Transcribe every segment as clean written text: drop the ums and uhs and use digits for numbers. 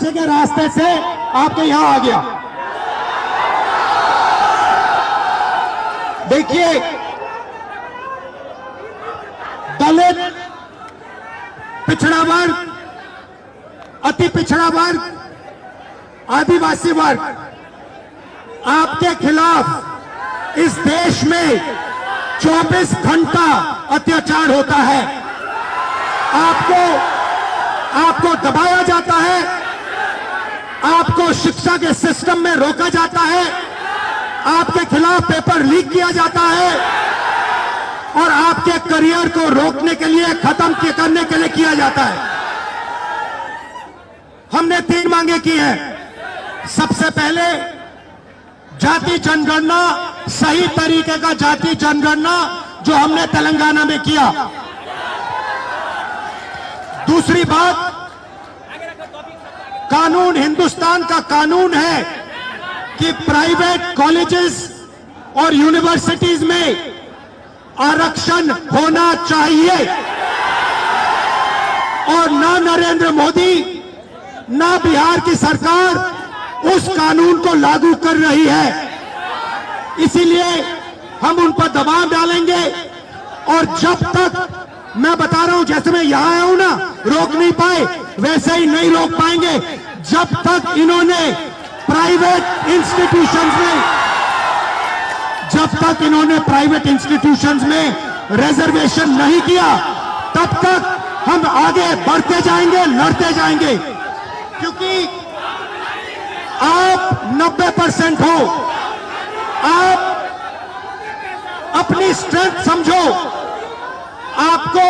पीछे के रास्ते से आपके यहां आ गया। देखिए, दलित, पिछड़ा वर्ग, अति पिछड़ा वर्ग, आदिवासी वर्ग, आपके खिलाफ इस देश में 24 घंटा अत्याचार होता है। आपको दबाया जाता है, आपको शिक्षा के सिस्टम में रोका जाता है, आपके खिलाफ पेपर लीक किया जाता है और आपके करियर को रोकने के लिए, खत्म करने के लिए किया जाता है। हमने 3 मांगे की हैं। सबसे पहले जाति जनगणना, सही तरीके का जाति जनगणना जो हमने तेलंगाना में किया। दूसरी बात, कानून, हिंदुस्तान का कानून है कि प्राइवेट कॉलेजेस और यूनिवर्सिटीज में आरक्षण होना चाहिए और ना नरेंद्र मोदी ना बिहार की सरकार उस कानून को लागू कर रही है। इसीलिए हम उन पर दबाव डालेंगे और जब तक, मैं बता रहा हूं, जैसे मैं यहां आया हूं ना, रोक नहीं पाए, वैसे ही नहीं रोक पाएंगे जब तक इन्होंने प्राइवेट इंस्टीट्यूशंस में रिजर्वेशन नहीं किया, तब तक हम आगे बढ़ते जाएंगे, लड़ते जाएंगे। क्योंकि आप 90% हो, आप अपनी स्ट्रेंथ समझो। आपको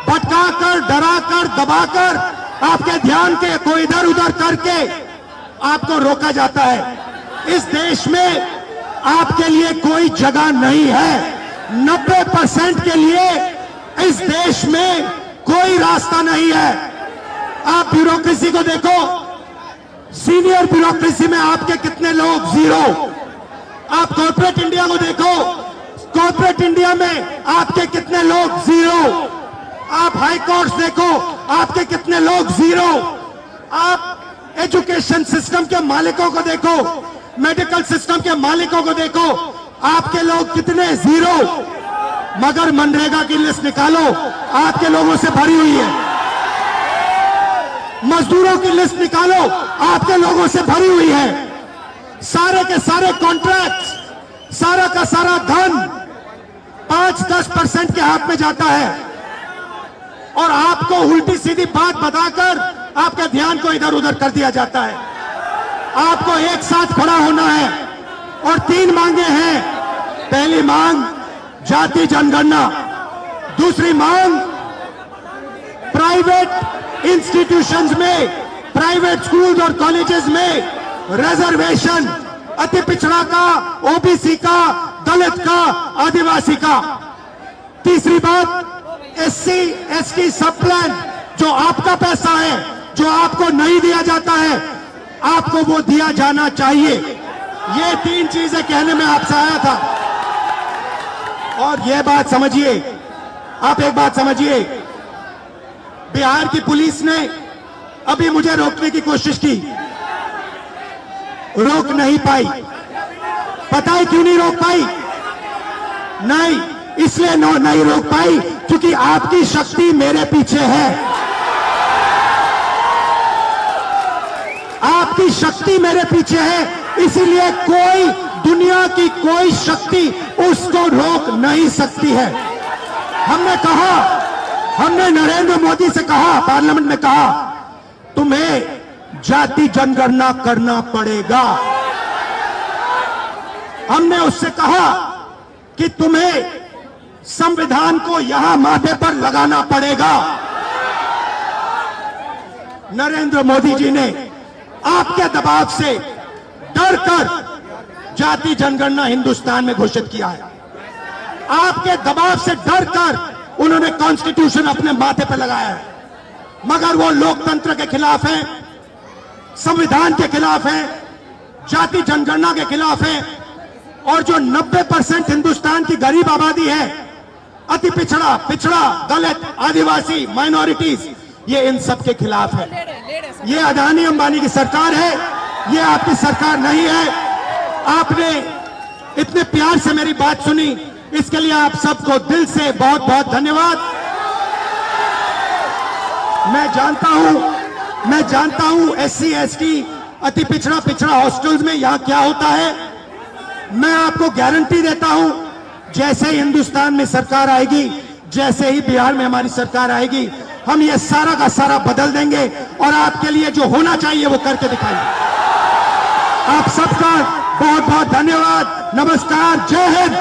भटकाकर, डराकर, दबाकर, आपके ध्यान को इधर उधर करके आपको रोका जाता है। इस देश में आपके लिए कोई जगह नहीं है। 90% के लिए इस देश में कोई रास्ता नहीं है। आप ब्यूरोक्रेसी को देखो, सीनियर ब्यूरोक्रेसी में आपके कितने लोग, 0। आप कॉर्पोरेट इंडिया को देखो, कॉर्पोरेट इंडिया में आपके कितने लोग, 0। आप हाई कोर्ट्स देखो, आपके कितने लोग, 0। आप एजुकेशन सिस्टम के मालिकों को देखो, मेडिकल सिस्टम के मालिकों को देखो, आपके लोग कितने, 0। मगर मनरेगा की लिस्ट निकालो, आपके लोगों से भरी हुई है। मजदूरों की लिस्ट निकालो, आपके लोगों से भरी हुई है। सारे के सारे कॉन्ट्रैक्ट्स, सारा का सारा धन 5-10% के हाथ में जाता है और आपको उल्टी सीधी बात बताकर आपके ध्यान को इधर उधर कर दिया जाता है। आपको एक साथ खड़ा होना है और 3 मांगे हैं। पहली मांग जाति जनगणना, दूसरी मांग प्राइवेट इंस्टीट्यूशंस में, प्राइवेट स्कूल और कॉलेजेस में रिजर्वेशन, अति पिछड़ा का, ओबीसी का, दलित का, आदिवासी का। तीसरी बात, एससी एसटी सब प्लान, जो आपका पैसा है, जो आपको नहीं दिया जाता है, आपको वो दिया जाना चाहिए। ये 3 चीजें कहने में आपसे आया था। और ये बात समझिए, आप एक बात समझिए, बिहार की पुलिस ने अभी मुझे रोकने की कोशिश की, रोक नहीं पाई। पता है क्यों नहीं रोक पाई? नहीं, इसलिए नहीं रोक पाई क्योंकि आपकी शक्ति मेरे पीछे है। आपकी शक्ति मेरे पीछे है, इसीलिए कोई, दुनिया की कोई शक्ति उसको रोक नहीं सकती है। हमने कहा, हमने नरेंद्र मोदी से कहा, पार्लियामेंट में कहा, तुम्हें जाति जनगणना करना पड़ेगा। हमने उससे कहा कि तुम्हें संविधान को यहां माथे पर लगाना पड़ेगा। नरेंद्र मोदी जी ने आपके दबाव से डरकर जाति जनगणना हिंदुस्तान में घोषित किया है। आपके दबाव से डरकर उन्होंने कॉन्स्टिट्यूशन अपने माथे पर लगाया है। मगर वो लोकतंत्र के खिलाफ हैं, संविधान के खिलाफ हैं, जाति जनगणना के खिलाफ हैं। और जो 90% हिंदुस्तान की गरीब आबादी है, अति पिछड़ा, दलित, आदिवासी, माइनॉरिटीज, ये इन सब के खिलाफ है। ये अदानी अंबानी की सरकार है, ये आपकी सरकार नहीं है। आपने इतने प्यार से मेरी बात सुनी, इसके लिए आप सबको दिल से बहुत बहुत धन्यवाद। मैं जानता हूं SC ST अति पिछड़ा हॉस्टल्स में यहां क्या होता है। मैं आपको गारंटी देता हूं, जैसे ही हिंदुस्तान में सरकार आएगी, जैसे ही बिहार में हमारी सरकार आएगी, हम ये सारा का सारा बदल देंगे और आपके लिए जो होना चाहिए वो करके दिखाएंगे। आप सबका बहुत बहुत धन्यवाद। नमस्कार, जय हिंद।